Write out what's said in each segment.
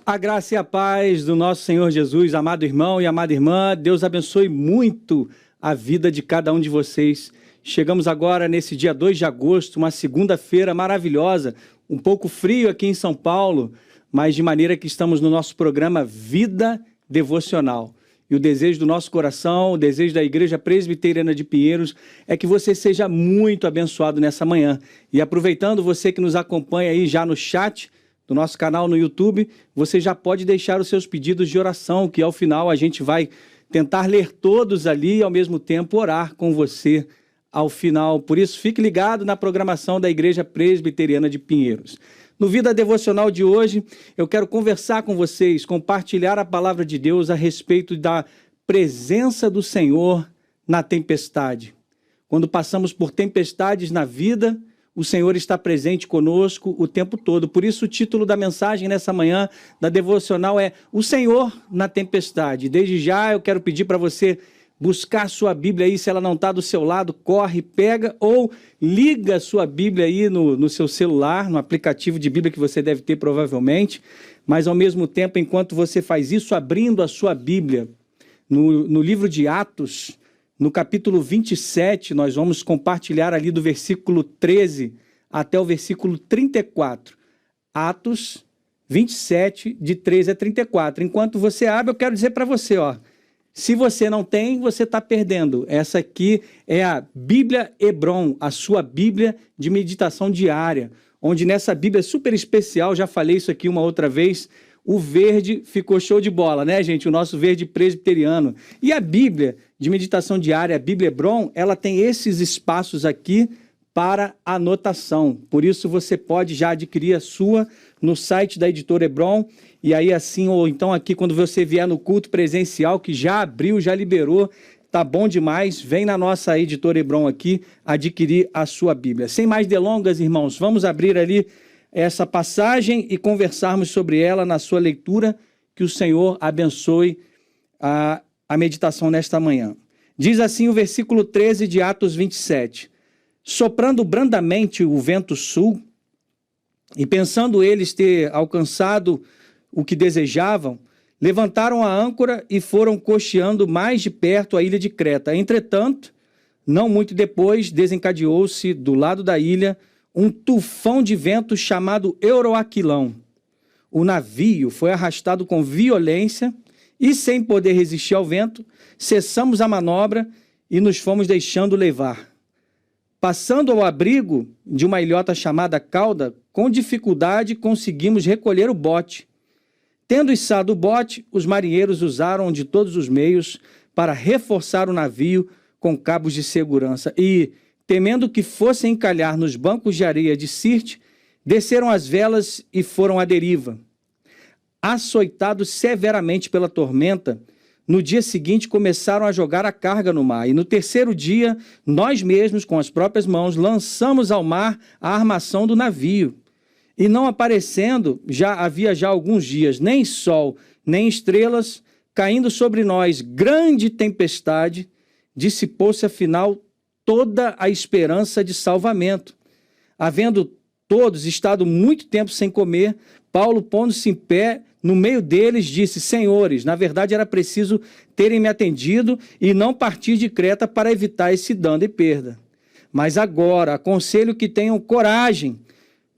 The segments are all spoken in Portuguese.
A graça e a paz do nosso Senhor Jesus, amado irmão e amada irmã, Deus abençoe muito a vida de cada um de vocês. Chegamos agora nesse dia 2 de agosto, uma segunda-feira maravilhosa, um pouco frio aqui em São Paulo, mas de maneira que estamos no nosso programa Vida Devocional. E o desejo do nosso coração, o desejo da Igreja Presbiteriana de Pinheiros é que você seja muito abençoado nessa manhã. E aproveitando você que nos acompanha aí já no chat do nosso canal no YouTube, você já pode deixar os seus pedidos de oração, que ao final a gente vai tentar ler todos ali e ao mesmo tempo orar com você ao final. Por isso, fique ligado na programação da Igreja Presbiteriana de Pinheiros. No Vida Devocional de hoje, eu quero conversar com vocês, compartilhar a palavra de Deus a respeito da presença do Senhor na tempestade. Quando passamos por tempestades na vida, o Senhor está presente conosco o tempo todo. Por isso, o título da mensagem nessa manhã da devocional é O Senhor na Tempestade. Desde já, eu quero pedir para você buscar sua Bíblia aí, se ela não está do seu lado, corre, pega ou liga sua Bíblia aí no seu celular, no aplicativo de Bíblia que você deve ter provavelmente, mas ao mesmo tempo, enquanto você faz isso, abrindo a sua Bíblia no livro de Atos, no capítulo 27, nós vamos compartilhar ali do versículo 13 até o versículo 34. Atos 27, de 13 a 34. Enquanto você abre, eu quero dizer para você, se você não tem, você está perdendo. Essa aqui é a Bíblia Hebron, a sua Bíblia de meditação diária, onde nessa Bíblia super especial, já falei isso aqui uma outra vez, o verde ficou show de bola, né, gente? O nosso verde presbiteriano. E a Bíblia de meditação diária, a Bíblia Hebron, ela tem esses espaços aqui para anotação. Por isso você pode já adquirir a sua no site da editora Hebron. E aí assim, ou então aqui quando você vier no culto presencial, que já abriu, já liberou, tá bom demais, vem na nossa editora Hebron aqui adquirir a sua Bíblia. Sem mais delongas, irmãos, vamos abrir ali essa passagem e conversarmos sobre ela na sua leitura, que o Senhor abençoe a meditação nesta manhã. Diz assim o versículo 13 de Atos 27. Soprando brandamente o vento sul, e pensando eles ter alcançado o que desejavam, levantaram a âncora e foram costeando mais de perto a ilha de Creta. Entretanto, não muito depois, desencadeou-se do lado da ilha um tufão de vento chamado Euroaquilão. O navio foi arrastado com violência e, sem poder resistir ao vento, cessamos a manobra e nos fomos deixando levar. Passando ao abrigo de uma ilhota chamada Cauda, com dificuldade conseguimos recolher o bote. Tendo içado o bote, os marinheiros usaram de todos os meios para reforçar o navio com cabos de segurança e, temendo que fossem encalhar nos bancos de areia de Sirte, desceram as velas e foram à deriva. Açoitados severamente pela tormenta, no dia seguinte começaram a jogar a carga no mar, e no terceiro dia, nós mesmos, com as próprias mãos, lançamos ao mar a armação do navio. E não aparecendo, havia alguns dias, nem sol, nem estrelas, caindo sobre nós grande tempestade, dissipou-se afinal toda a esperança de salvamento. Havendo todos estado muito tempo sem comer, Paulo, pondo-se em pé no meio deles, disse: Senhores, na verdade era preciso terem me atendido e não partir de Creta para evitar esse dano e perda. Mas agora aconselho que tenham coragem,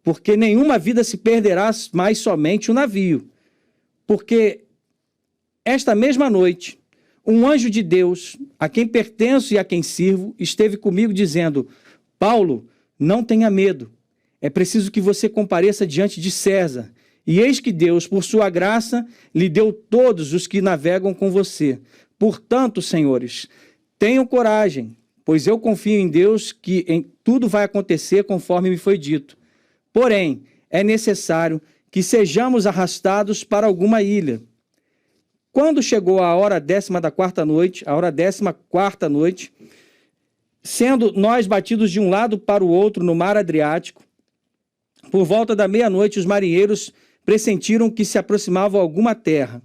porque nenhuma vida se perderá, mas somente o navio. Porque esta mesma noite, um anjo de Deus, a quem pertenço e a quem sirvo, esteve comigo dizendo: Paulo, não tenha medo. É preciso que você compareça diante de César. E eis que Deus, por sua graça, lhe deu todos os que navegam com você. Portanto, senhores, tenham coragem, pois eu confio em Deus que em tudo vai acontecer conforme me foi dito. Porém, é necessário que sejamos arrastados para alguma ilha. Quando chegou a hora 14ª noite, sendo nós batidos de um lado para o outro no mar Adriático, por volta da meia-noite os marinheiros pressentiram que se aproximava alguma terra,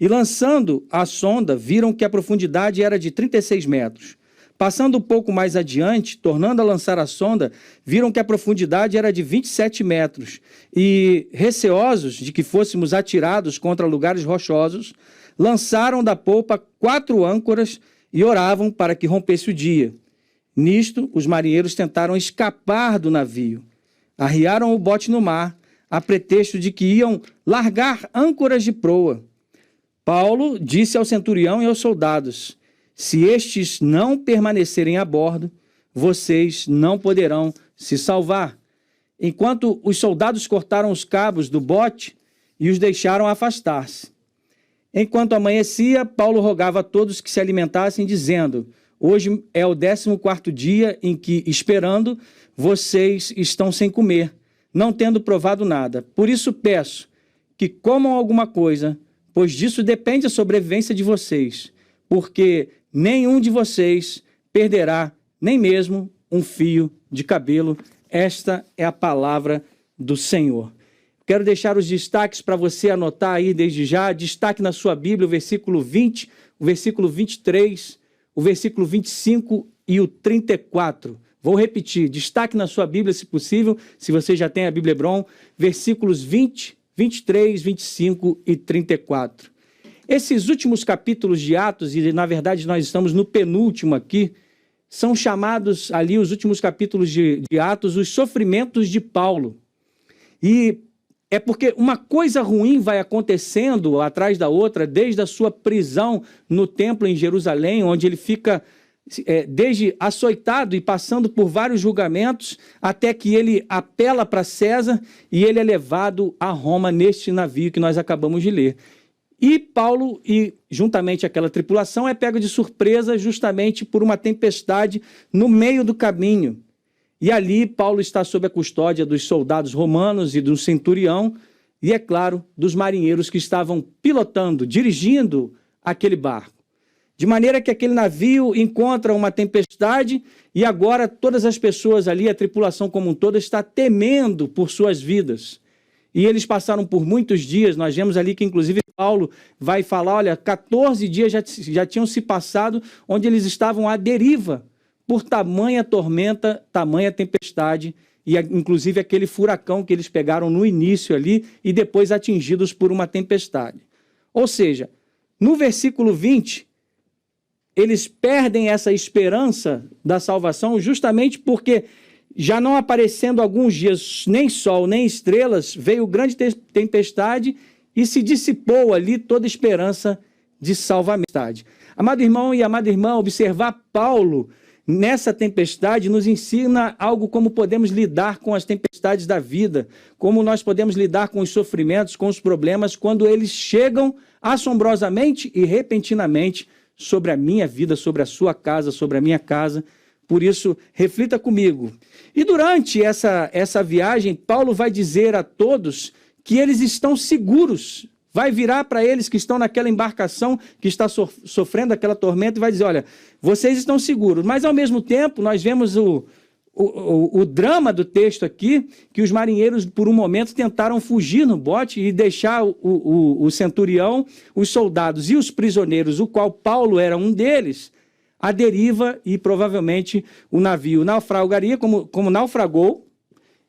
e lançando a sonda, viram que a profundidade era de 36 metros. Passando um pouco mais adiante, tornando a lançar a sonda, viram que a profundidade era de 27 metros e, receosos de que fôssemos atirados contra lugares rochosos, lançaram da polpa 4 âncoras e oravam para que rompesse o dia. Nisto, os marinheiros tentaram escapar do navio. Arriaram o bote no mar, a pretexto de que iam largar âncoras de proa. Paulo disse ao centurião e aos soldados: se estes não permanecerem a bordo, vocês não poderão se salvar. Enquanto os soldados cortaram os cabos do bote e os deixaram afastar-se. Enquanto amanhecia, Paulo rogava a todos que se alimentassem, dizendo: hoje é o 14º dia em que, esperando, vocês estão sem comer, não tendo provado nada. Por isso peço que comam alguma coisa, pois disso depende a sobrevivência de vocês, porque nenhum de vocês perderá nem mesmo um fio de cabelo. Esta é a palavra do Senhor. Quero deixar os destaques para você anotar aí desde já. Destaque na sua Bíblia o versículo 20, o versículo 23, o versículo 25 e o 34. Vou repetir, destaque na sua Bíblia, se possível, se você já tem a Bíblia Hebron, versículos 20, 23, 25 e 34. Esses últimos capítulos de Atos, e na verdade nós estamos no penúltimo aqui, são chamados ali, os últimos capítulos de Atos, os sofrimentos de Paulo. E é porque uma coisa ruim vai acontecendo atrás da outra, desde a sua prisão no templo em Jerusalém, onde ele fica desde açoitado e passando por vários julgamentos, até que ele apela para César e ele é levado a Roma neste navio que nós acabamos de ler. E Paulo, e juntamente aquela tripulação, é pego de surpresa justamente por uma tempestade no meio do caminho. E ali Paulo está sob a custódia dos soldados romanos e do centurião, e, é claro, dos marinheiros que estavam pilotando, dirigindo aquele barco. De maneira que aquele navio encontra uma tempestade e agora todas as pessoas ali, a tripulação como um todo, está temendo por suas vidas. E eles passaram por muitos dias, nós vemos ali que inclusive Paulo vai falar, olha, 14 dias já tinham se passado, onde eles estavam à deriva, por tamanha tormenta, tamanha tempestade, e inclusive aquele furacão que eles pegaram no início ali, e depois atingidos por uma tempestade. Ou seja, no versículo 20, eles perdem essa esperança da salvação justamente porque, já não aparecendo alguns dias nem sol nem estrelas, veio grande tempestade e se dissipou ali toda esperança de salvamento. Amado irmão e amada irmã, observar Paulo nessa tempestade nos ensina algo como podemos lidar com as tempestades da vida, como nós podemos lidar com os sofrimentos, com os problemas, quando eles chegam assombrosamente e repentinamente sobre a minha vida, sobre a sua casa, sobre a minha casa. Por isso, reflita comigo. E durante essa viagem, Paulo vai dizer a todos que eles estão seguros. Vai virar para eles que estão naquela embarcação, que está sofrendo aquela tormenta, e vai dizer, olha, vocês estão seguros. Mas, ao mesmo tempo, nós vemos o drama do texto aqui, que os marinheiros, por um momento, tentaram fugir no bote e deixar o centurião, os soldados e os prisioneiros, o qual Paulo era um deles, à deriva, e provavelmente o navio naufragaria como naufragou,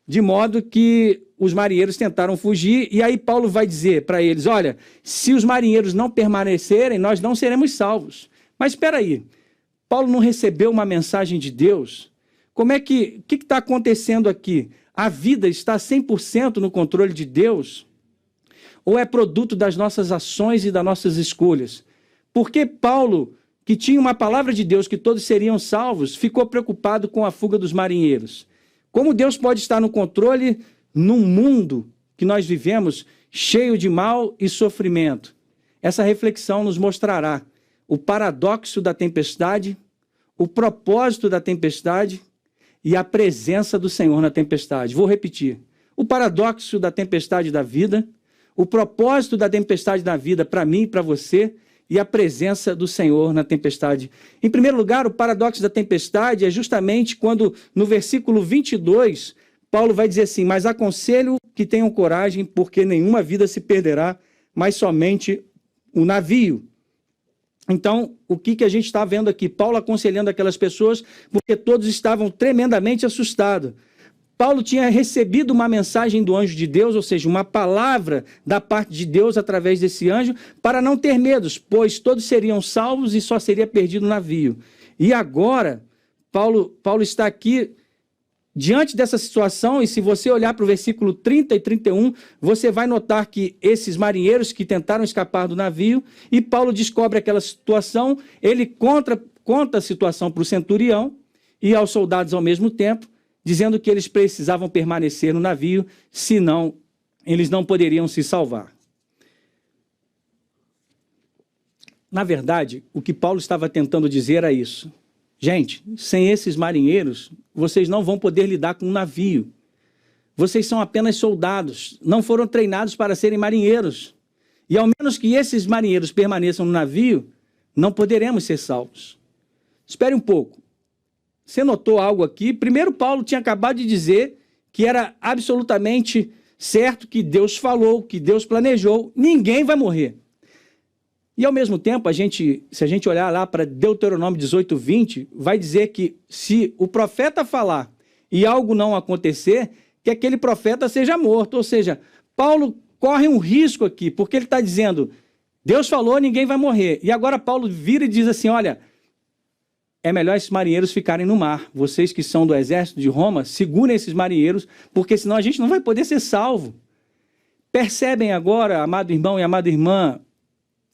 de modo que os marinheiros tentaram fugir, e aí Paulo vai dizer para eles, olha, se os marinheiros não permanecerem, nós não seremos salvos. Mas espera aí, Paulo não recebeu uma mensagem de Deus? Como é que está acontecendo aqui? A vida está 100% no controle de Deus? Ou é produto das nossas ações e das nossas escolhas? Porque Paulo, que tinha uma palavra de Deus que todos seriam salvos, ficou preocupado com a fuga dos marinheiros? Como Deus pode estar no controle num mundo que nós vivemos cheio de mal e sofrimento? Essa reflexão nos mostrará o paradoxo da tempestade, o propósito da tempestade e a presença do Senhor na tempestade. Vou repetir. O paradoxo da tempestade da vida, o propósito da tempestade da vida para mim e para você, e a presença do Senhor na tempestade. Em primeiro lugar, o paradoxo da tempestade é justamente quando, no versículo 22, Paulo vai dizer assim, mas aconselho que tenham coragem, porque nenhuma vida se perderá, mas somente o navio. Então, o que a gente está vendo aqui? Paulo aconselhando aquelas pessoas, porque todos estavam tremendamente assustados. Paulo tinha recebido uma mensagem do anjo de Deus, ou seja, uma palavra da parte de Deus através desse anjo, para não ter medos, pois todos seriam salvos e só seria perdido o navio. E agora, Paulo está aqui diante dessa situação, e se você olhar para o versículo 30 e 31, você vai notar que esses marinheiros que tentaram escapar do navio, e Paulo descobre aquela situação, ele conta a situação para o centurião e aos soldados ao mesmo tempo, dizendo que eles precisavam permanecer no navio, senão eles não poderiam se salvar. Na verdade, o que Paulo estava tentando dizer é isso. Gente, sem esses marinheiros, vocês não vão poder lidar com um navio. Vocês são apenas soldados, não foram treinados para serem marinheiros. E ao menos que esses marinheiros permaneçam no navio, não poderemos ser salvos. Espere um pouco. Você notou algo aqui? Primeiro, Paulo tinha acabado de dizer que era absolutamente certo que Deus falou, que Deus planejou, ninguém vai morrer. E, ao mesmo tempo, se a gente olhar lá para Deuteronômio 18, 20, vai dizer que se o profeta falar e algo não acontecer, que aquele profeta seja morto. Ou seja, Paulo corre um risco aqui, porque ele está dizendo, Deus falou, ninguém vai morrer. E agora Paulo vira e diz assim, olha, é melhor esses marinheiros ficarem no mar. Vocês que são do exército de Roma, segurem esses marinheiros, porque senão a gente não vai poder ser salvo. Percebem agora, amado irmão e amada irmã,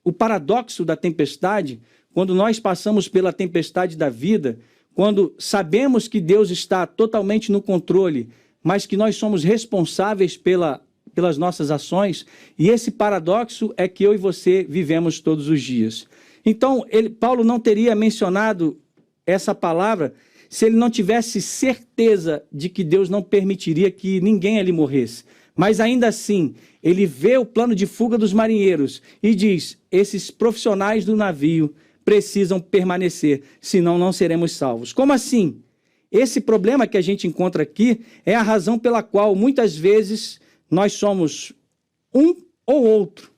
o paradoxo da tempestade, quando nós passamos pela tempestade da vida, quando sabemos que Deus está totalmente no controle, mas que nós somos responsáveis pelas nossas ações, e esse paradoxo é que eu e você vivemos todos os dias. Então, Paulo não teria mencionado essa palavra se ele não tivesse certeza de que Deus não permitiria que ninguém ali morresse. Mas ainda assim, ele vê o plano de fuga dos marinheiros e diz, esses profissionais do navio precisam permanecer, senão não seremos salvos. Como assim? Esse problema que a gente encontra aqui é a razão pela qual muitas vezes nós somos um ou outro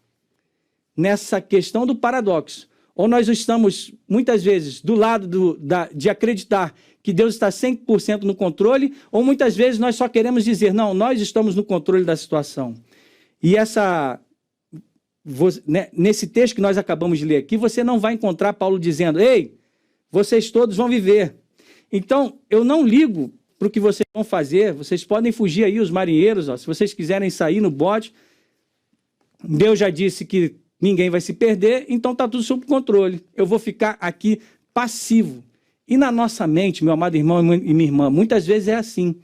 nessa questão do paradoxo. Ou nós estamos, muitas vezes, do lado de acreditar que Deus está 100% no controle, ou muitas vezes nós só queremos dizer, não, nós estamos no controle da situação. E nesse texto que nós acabamos de ler aqui, você não vai encontrar Paulo dizendo, ei, vocês todos vão viver. Então, eu não ligo para o que vocês vão fazer, vocês podem fugir aí, os marinheiros, ó, se vocês quiserem sair no bote, Deus já disse que ninguém vai se perder, então está tudo sob controle. Eu vou ficar aqui passivo. E na nossa mente, meu amado irmão e minha irmã, muitas vezes é assim.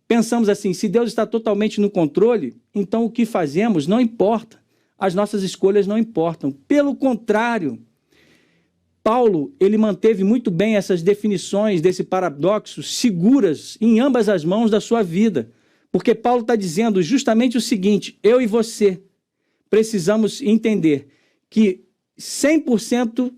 Pensamos assim, se Deus está totalmente no controle, então o que fazemos não importa. As nossas escolhas não importam. Pelo contrário, Paulo, ele manteve muito bem essas definições desse paradoxo seguras em ambas as mãos da sua vida. Porque Paulo está dizendo justamente o seguinte, eu e você precisamos entender que 100%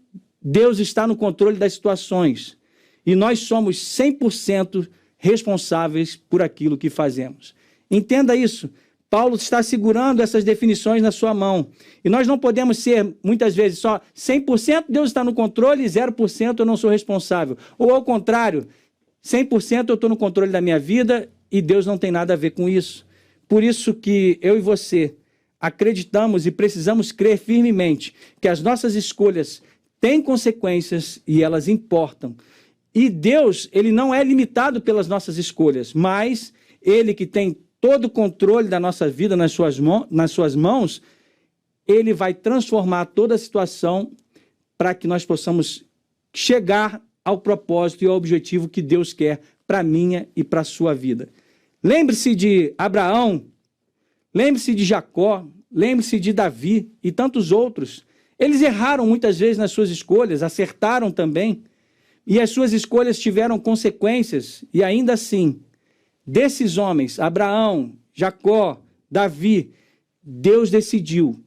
Deus está no controle das situações e nós somos 100% responsáveis por aquilo que fazemos. Entenda isso. Paulo está segurando essas definições na sua mão. E nós não podemos ser, muitas vezes, só 100% Deus está no controle e 0% eu não sou responsável. Ou, ao contrário, 100% eu estou no controle da minha vida e Deus não tem nada a ver com isso. Por isso que eu e você acreditamos e precisamos crer firmemente que as nossas escolhas têm consequências e elas importam. E Deus, ele não é limitado pelas nossas escolhas, mas ele que tem todo o controle da nossa vida nas suas mãos, ele vai transformar toda a situação para que nós possamos chegar ao propósito e ao objetivo que Deus quer para a minha e para a sua vida. Lembre-se de Abraão, lembre-se de Jacó, lembre-se de Davi e tantos outros. Eles erraram muitas vezes nas suas escolhas, acertaram também, e as suas escolhas tiveram consequências, e ainda assim, desses homens, Abraão, Jacó, Davi, Deus decidiu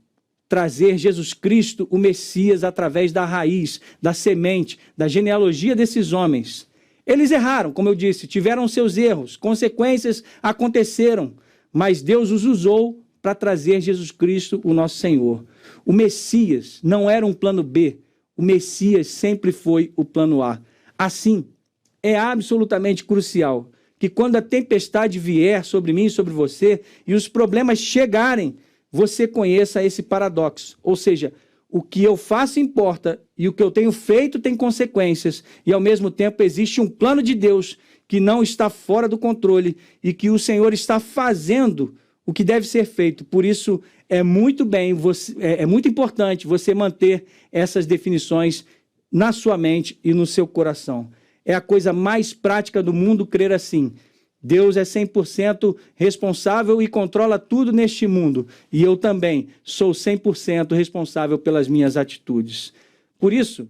trazer Jesus Cristo, o Messias, através da raiz, da semente, da genealogia desses homens. Eles erraram, como eu disse, tiveram seus erros, consequências aconteceram, mas Deus os usou para trazer Jesus Cristo, o nosso Senhor. O Messias não era um plano B, o Messias sempre foi o plano A. Assim, é absolutamente crucial que quando a tempestade vier sobre mim e sobre você, e os problemas chegarem, você conheça esse paradoxo. Ou seja, o que eu faço importa, e o que eu tenho feito tem consequências, e ao mesmo tempo existe um plano de Deus que não está fora do controle, e que o Senhor está fazendo o que deve ser feito. Por isso, é muito importante você manter essas definições na sua mente e no seu coração. É a coisa mais prática do mundo crer assim. Deus é 100% responsável e controla tudo neste mundo. E eu também sou 100% responsável pelas minhas atitudes. Por isso,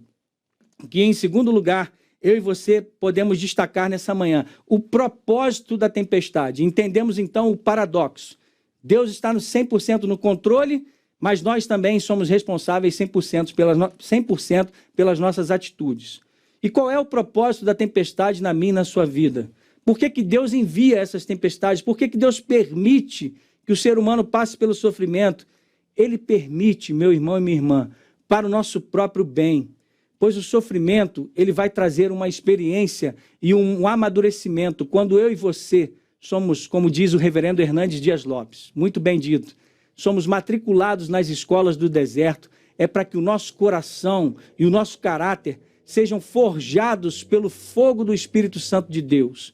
que em segundo lugar, eu e você podemos destacar nessa manhã o propósito da tempestade. Entendemos então o paradoxo. Deus está no 100% no controle, mas nós também somos responsáveis 100% pelas nossas atitudes. E qual é o propósito da tempestade na minha e na sua vida? Por que Deus envia essas tempestades? Por que Deus permite que o ser humano passe pelo sofrimento? Ele permite, meu irmão e minha irmã, para o nosso próprio bem. Pois o sofrimento, ele vai trazer uma experiência e um amadurecimento. Quando eu e você somos, como diz o reverendo Hernandes Dias Lopes, muito bem dito, somos matriculados nas escolas do deserto, é para que o nosso coração e o nosso caráter sejam forjados pelo fogo do Espírito Santo de Deus,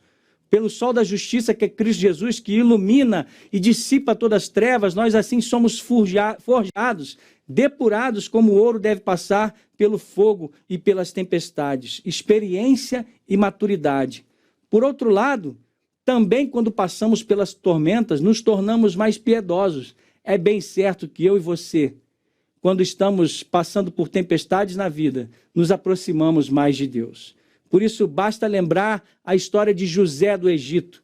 pelo sol da justiça que é Cristo Jesus, que ilumina e dissipa todas as trevas. Nós assim somos forjados, depurados como o ouro deve passar pelo fogo e pelas tempestades. Experiência e maturidade. Por outro lado, também quando passamos pelas tormentas, nos tornamos mais piedosos. É bem certo que eu e você, quando estamos passando por tempestades na vida, nos aproximamos mais de Deus. Por isso, basta lembrar a história de José do Egito.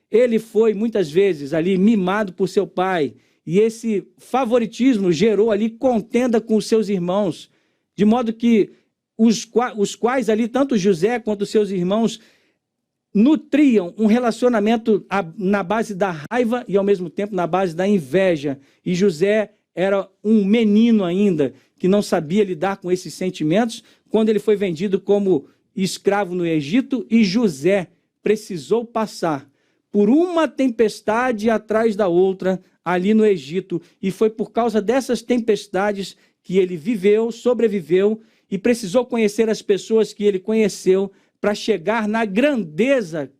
Ele foi, muitas vezes, ali mimado por seu pai, e esse favoritismo gerou ali contenda com os seus irmãos, de modo que os quais ali, tanto José quanto os seus irmãos, nutriam um relacionamento na base da raiva e, ao mesmo tempo, na base da inveja. E José era um menino ainda, que não sabia lidar com esses sentimentos, quando ele foi vendido como escravo no Egito, e José precisou passar por uma tempestade atrás da outra ali no Egito, e foi por causa dessas tempestades que ele viveu, sobreviveu, e precisou conhecer as pessoas que ele conheceu para chegar na grandeza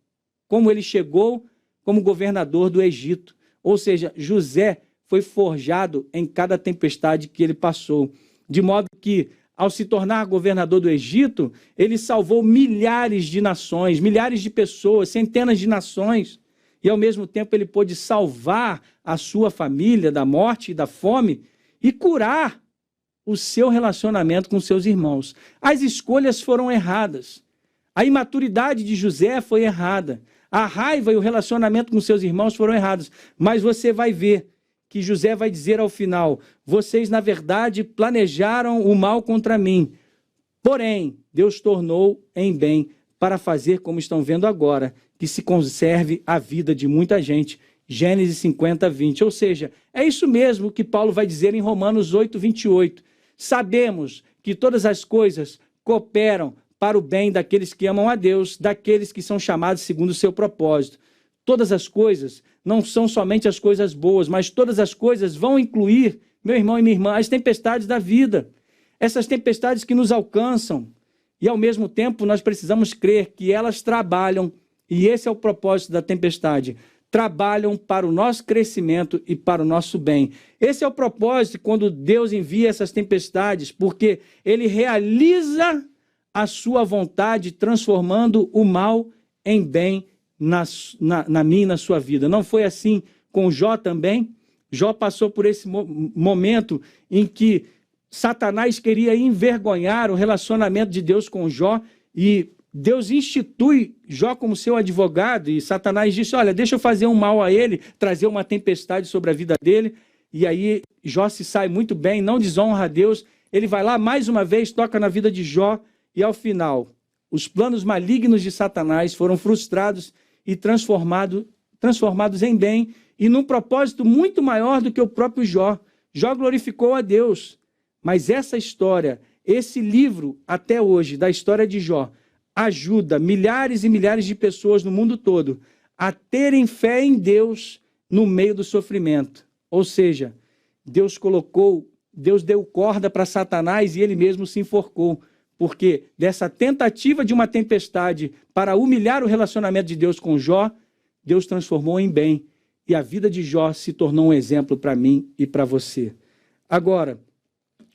como ele chegou como governador do Egito. Ou seja, José foi forjado em cada tempestade que ele passou, de modo que, ao se tornar governador do Egito, ele salvou milhares de nações, milhares de pessoas, centenas de nações, e ao mesmo tempo ele pôde salvar a sua família da morte e da fome e curar o seu relacionamento com seus irmãos. As escolhas foram erradas. A imaturidade de José foi errada. A raiva e o relacionamento com seus irmãos foram errados. Mas você vai ver que José vai dizer ao final: vocês, na verdade, planejaram o mal contra mim. Porém, Deus tornou em bem para fazer, como estão vendo agora, que se conserve a vida de muita gente. Gênesis 50, 20. Ou seja, é isso mesmo que Paulo vai dizer em Romanos 8, 28. Sabemos que todas as coisas cooperam para o bem daqueles que amam a Deus, daqueles que são chamados segundo o seu propósito. Todas as coisas não são somente as coisas boas, mas todas as coisas vão incluir, meu irmão e minha irmã, as tempestades da vida. Essas tempestades que nos alcançam. E, ao mesmo tempo, nós precisamos crer que elas trabalham, e esse é o propósito da tempestade, trabalham para o nosso crescimento e para o nosso bem. Esse é o propósito quando Deus envia essas tempestades, porque Ele realiza a sua vontade, transformando o mal em bem na minha e na sua vida. Não foi assim com Jó também? Jó passou por esse momento em que Satanás queria envergonhar o relacionamento de Deus com Jó, e Deus institui Jó como seu advogado, e Satanás disse: olha, deixa eu fazer um mal a ele, trazer uma tempestade sobre a vida dele. E aí Jó se sai muito bem, não desonra a Deus. Ele vai lá mais uma vez, toca na vida de Jó, e ao final, os planos malignos de Satanás foram frustrados e transformados em bem, e num propósito muito maior do que o próprio Jó. Jó glorificou a Deus. Mas essa história esse livro, até hoje, da história de Jó, ajuda milhares e milhares de pessoas no mundo todo a terem fé em Deus no meio do sofrimento. Ou seja, Deus deu corda para Satanás e ele mesmo se enforcou. Porque dessa tentativa de uma tempestade para humilhar o relacionamento de Deus com Jó, Deus transformou em bem. E a vida de Jó se tornou um exemplo para mim e para você. Agora,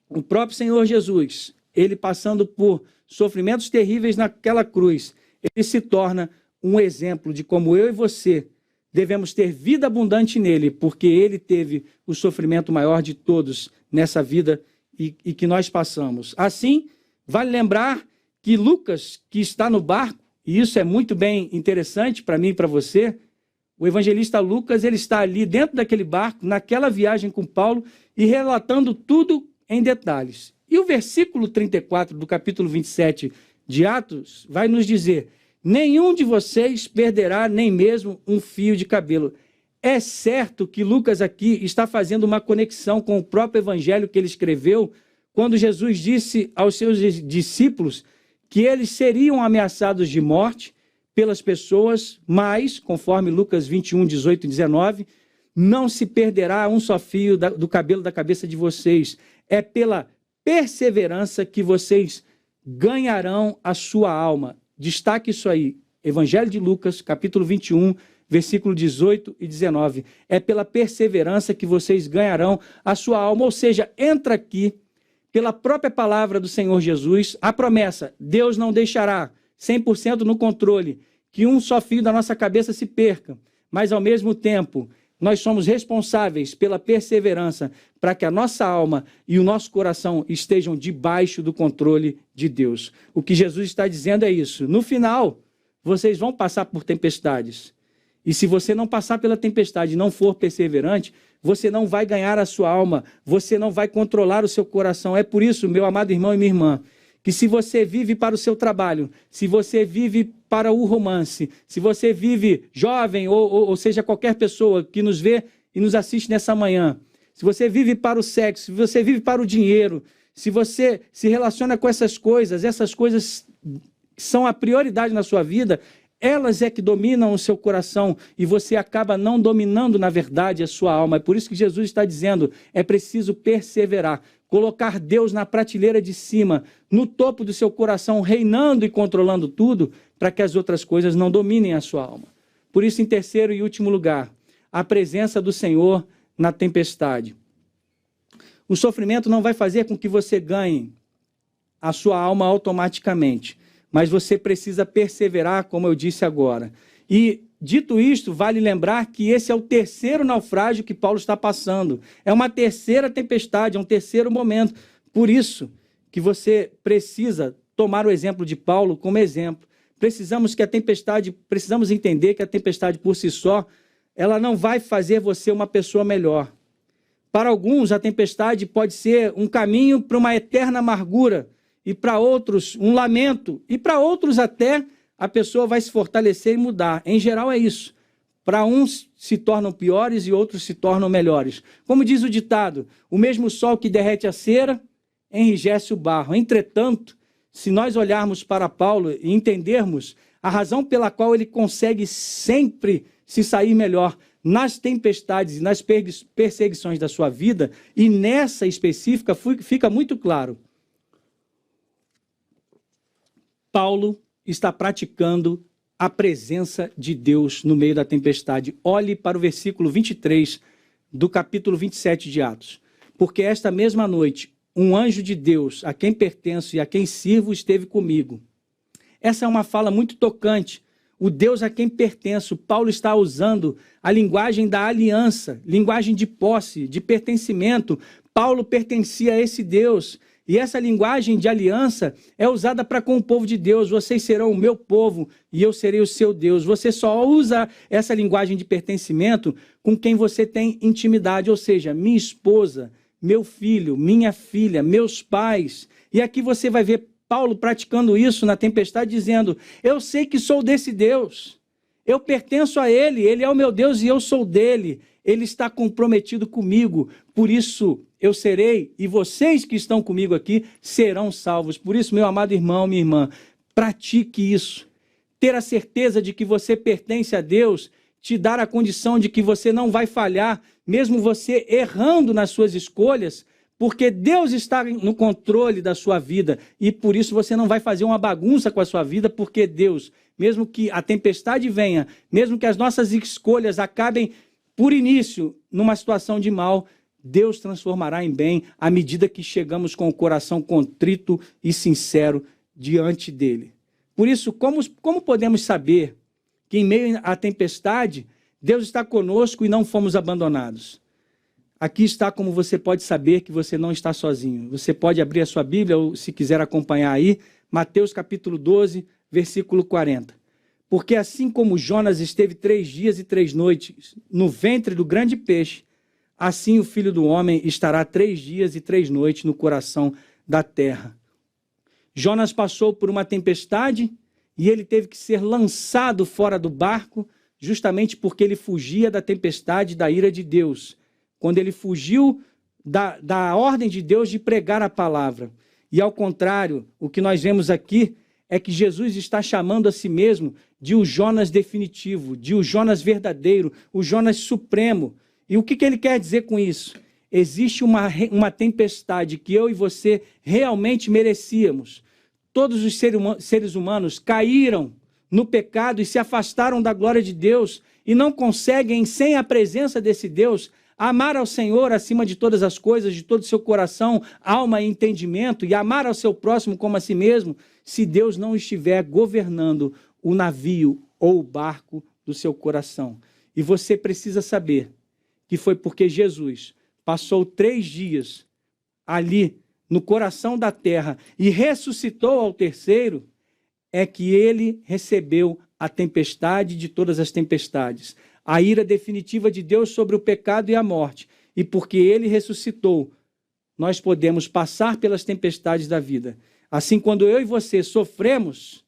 o próprio Senhor Jesus, ele passando por sofrimentos terríveis naquela cruz, ele se torna um exemplo de como eu e você devemos ter vida abundante nele, porque ele teve o sofrimento maior de todos nessa vida e que nós passamos. Assim, vale lembrar que Lucas, que está no barco, e isso é muito bem interessante para mim e para você, o evangelista Lucas, ele está ali dentro daquele barco, naquela viagem com Paulo, e relatando tudo em detalhes. E o versículo 34 do capítulo 27 de Atos vai nos dizer: nenhum de vocês perderá nem mesmo um fio de cabelo. É certo que Lucas aqui está fazendo uma conexão com o próprio evangelho que ele escreveu, quando Jesus disse aos seus discípulos que eles seriam ameaçados de morte pelas pessoas, mas, conforme Lucas 21, 18 e 19, não se perderá um só fio do cabelo da cabeça de vocês. É pela perseverança que vocês ganharão a sua alma. Destaque isso aí, Evangelho de Lucas, capítulo 21, versículo 18 e 19. É pela perseverança que vocês ganharão a sua alma. Ou seja, entra aqui, pela própria palavra do Senhor Jesus, a promessa: Deus não deixará 100% no controle que um só fio da nossa cabeça se perca, mas ao mesmo tempo nós somos responsáveis pela perseverança para que a nossa alma e o nosso coração estejam debaixo do controle de Deus. O que Jesus está dizendo é isso: no final, vocês vão passar por tempestades. E se você não passar pela tempestade e não for perseverante, você não vai ganhar a sua alma, você não vai controlar o seu coração. É por isso, meu amado irmão e minha irmã, que se você vive para o seu trabalho, se você vive para o romance, se você vive jovem ou seja, qualquer pessoa que nos vê e nos assiste nessa manhã, se você vive para o sexo, se você vive para o dinheiro, se você se relaciona com essas coisas são a prioridade na sua vida, elas é que dominam o seu coração e você acaba não dominando, na verdade, a sua alma. É por isso que Jesus está dizendo: é preciso perseverar, colocar Deus na prateleira de cima, no topo do seu coração, reinando e controlando tudo, para que as outras coisas não dominem a sua alma. Por isso, em terceiro e último lugar, a presença do Senhor na tempestade. O sofrimento não vai fazer com que você ganhe a sua alma automaticamente, mas você precisa perseverar, como eu disse agora. E, dito isto, vale lembrar que esse é o terceiro naufrágio que Paulo está passando. É uma terceira tempestade, é um terceiro momento. Por isso que você precisa tomar o exemplo de Paulo como exemplo. Precisamos entender que a tempestade por si só, ela não vai fazer você uma pessoa melhor. Para alguns, a tempestade pode ser um caminho para uma eterna amargura, e para outros um lamento, e para outros até a pessoa vai se fortalecer e mudar. Em geral é isso. Para uns se tornam piores e outros se tornam melhores. Como diz o ditado: o mesmo sol que derrete a cera enrijece o barro. Entretanto, se nós olharmos para Paulo e entendermos a razão pela qual ele consegue sempre se sair melhor nas tempestades e nas perseguições da sua vida, e nessa específica fica muito claro. Paulo está praticando a presença de Deus no meio da tempestade. Olhe para o versículo 23 do capítulo 27 de Atos. Porque esta mesma noite, um anjo de Deus, a quem pertenço e a quem sirvo, esteve comigo. Essa é uma fala muito tocante. O Deus a quem pertenço. Paulo está usando a linguagem da aliança, linguagem de posse, de pertencimento. Paulo pertencia a esse Deus. E essa linguagem de aliança é usada para com o povo de Deus. Vocês serão o meu povo e eu serei o seu Deus. Você só usa essa linguagem de pertencimento com quem você tem intimidade, ou seja, minha esposa, meu filho, minha filha, meus pais. E aqui você vai ver Paulo praticando isso na tempestade, dizendo: eu sei que sou desse Deus, eu pertenço a Ele, Ele é o meu Deus e eu sou dele. Ele está comprometido comigo, por isso eu serei, e vocês que estão comigo aqui serão salvos. Por isso, meu amado irmão, minha irmã, pratique isso. Ter a certeza de que você pertence a Deus, te dar a condição de que você não vai falhar, mesmo você errando nas suas escolhas, porque Deus está no controle da sua vida, e por isso você não vai fazer uma bagunça com a sua vida, porque Deus, mesmo que a tempestade venha, mesmo que as nossas escolhas acabem, por início, numa situação de mal, Deus transformará em bem à medida que chegamos com o coração contrito e sincero diante dele. Por isso, como podemos saber que em meio à tempestade, Deus está conosco e não fomos abandonados? Aqui está como você pode saber que você não está sozinho. Você pode abrir a sua Bíblia, ou se quiser acompanhar aí, Mateus capítulo 12, versículo 40. Porque assim como Jonas esteve 3 dias e 3 noites no ventre do grande peixe, assim o Filho do Homem estará 3 dias e 3 noites no coração da terra. Jonas passou por uma tempestade e ele teve que ser lançado fora do barco, justamente porque ele fugia da tempestade, da ira de Deus. Quando ele fugiu da ordem de Deus de pregar a palavra. E ao contrário, o que nós vemos aqui é que Jesus está chamando a si mesmo de o Jonas definitivo, de o Jonas verdadeiro, o Jonas supremo. E o que ele quer dizer com isso? Existe uma tempestade que eu e você realmente merecíamos. Todos os seres humanos caíram no pecado e se afastaram da glória de Deus e não conseguem, sem a presença desse Deus, amar ao Senhor acima de todas as coisas, de todo o seu coração, alma e entendimento, e amar ao seu próximo como a si mesmo, se Deus não estiver governando o navio ou o barco do seu coração. E você precisa saber que foi porque Jesus passou 3 dias ali no coração da terra e ressuscitou ao terceiro, é que ele recebeu a tempestade de todas as tempestades, a ira definitiva de Deus sobre o pecado e a morte. E porque ele ressuscitou, nós podemos passar pelas tempestades da vida. Assim, quando eu e você sofremos,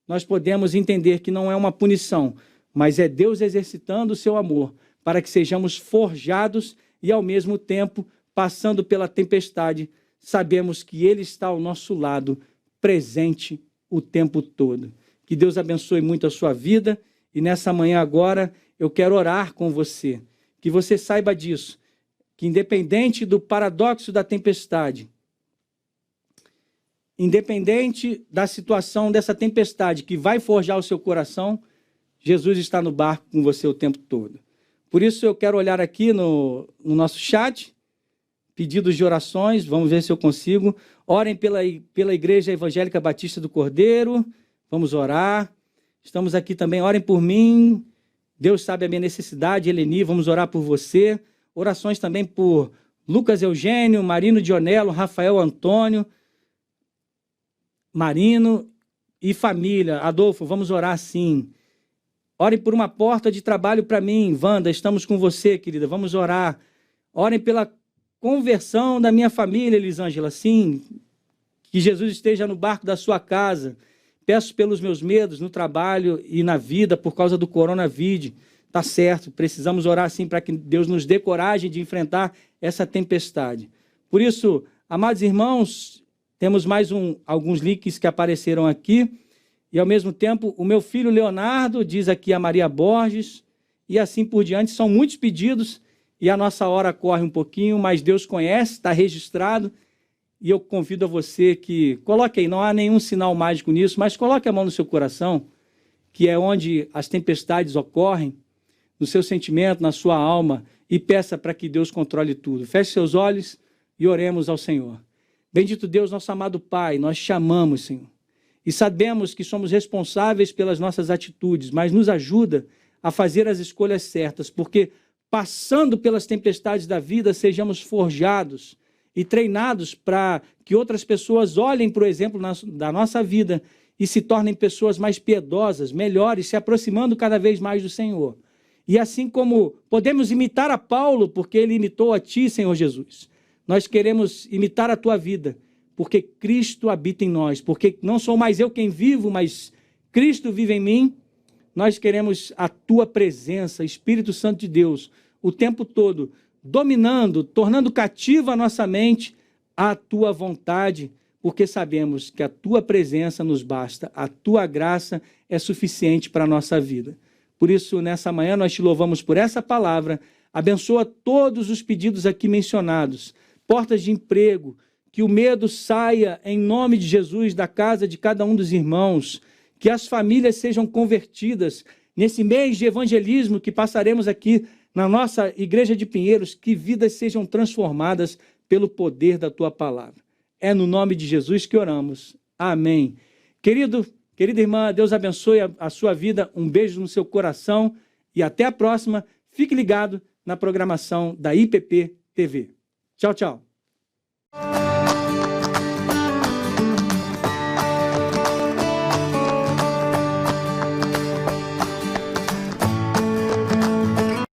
nós podemos entender que não é uma punição, mas é Deus exercitando o seu amor para que sejamos forjados e, ao mesmo tempo, passando pela tempestade, sabemos que ele está ao nosso lado, presente o tempo todo. Que Deus abençoe muito a sua vida e nessa manhã agora eu quero orar com você, que você saiba disso, que independente do paradoxo da tempestade, independente da situação dessa tempestade que vai forjar o seu coração, Jesus está no barco com você o tempo todo. Por isso eu quero olhar aqui no nosso chat, pedidos de orações, vamos ver se eu consigo. Orem pela Igreja Evangélica Batista do Cordeiro, vamos orar. Estamos aqui também, orem por mim, Deus sabe a minha necessidade, Eleni, vamos orar por você. Orações também por Lucas Eugênio, Marino Dionelo, Rafael Antônio, Marino e família. Adolfo, vamos orar sim. Orem por uma porta de trabalho para mim. Wanda, estamos com você, querida, vamos orar. Orem pela conversão da minha família, Elisângela, sim. Que Jesus esteja no barco da sua casa. Peço pelos meus medos no trabalho e na vida por causa do coronavírus. Está certo, precisamos orar sim para que Deus nos dê coragem de enfrentar essa tempestade. Por isso, amados irmãos, temos mais alguns links que apareceram aqui. E ao mesmo tempo, o meu filho Leonardo, diz aqui a Maria Borges, e assim por diante. São muitos pedidos e a nossa hora corre um pouquinho, mas Deus conhece, está registrado. E eu convido a você que coloque aí, não há nenhum sinal mágico nisso, mas coloque a mão no seu coração, que é onde as tempestades ocorrem, no seu sentimento, na sua alma, e peça para que Deus controle tudo. Feche seus olhos e oremos ao Senhor. Bendito Deus, nosso amado Pai, nós te amamos, Senhor. E sabemos que somos responsáveis pelas nossas atitudes, mas nos ajuda a fazer as escolhas certas, porque passando pelas tempestades da vida, sejamos forjados e treinados para que outras pessoas olhem para o exemplo da nossa vida e se tornem pessoas mais piedosas, melhores, se aproximando cada vez mais do Senhor. E assim como podemos imitar a Paulo, porque ele imitou a ti, Senhor Jesus, nós queremos imitar a tua vida, porque Cristo habita em nós, porque não sou mais eu quem vivo, mas Cristo vive em mim. Nós queremos a tua presença, Espírito Santo de Deus, o tempo todo, dominando, tornando cativa a nossa mente à tua vontade, porque sabemos que a tua presença nos basta, a tua graça é suficiente para a nossa vida. Por isso, nessa manhã, nós te louvamos por essa palavra. Abençoa todos os pedidos aqui mencionados, portas de emprego, que o medo saia em nome de Jesus da casa de cada um dos irmãos, que as famílias sejam convertidas nesse mês de evangelismo que passaremos aqui na nossa igreja de Pinheiros, que vidas sejam transformadas pelo poder da tua palavra. É no nome de Jesus que oramos. Amém. Querida irmã, Deus abençoe a sua vida, um beijo no seu coração e até a próxima. Fique ligado na programação da IPP TV. Tchau, tchau.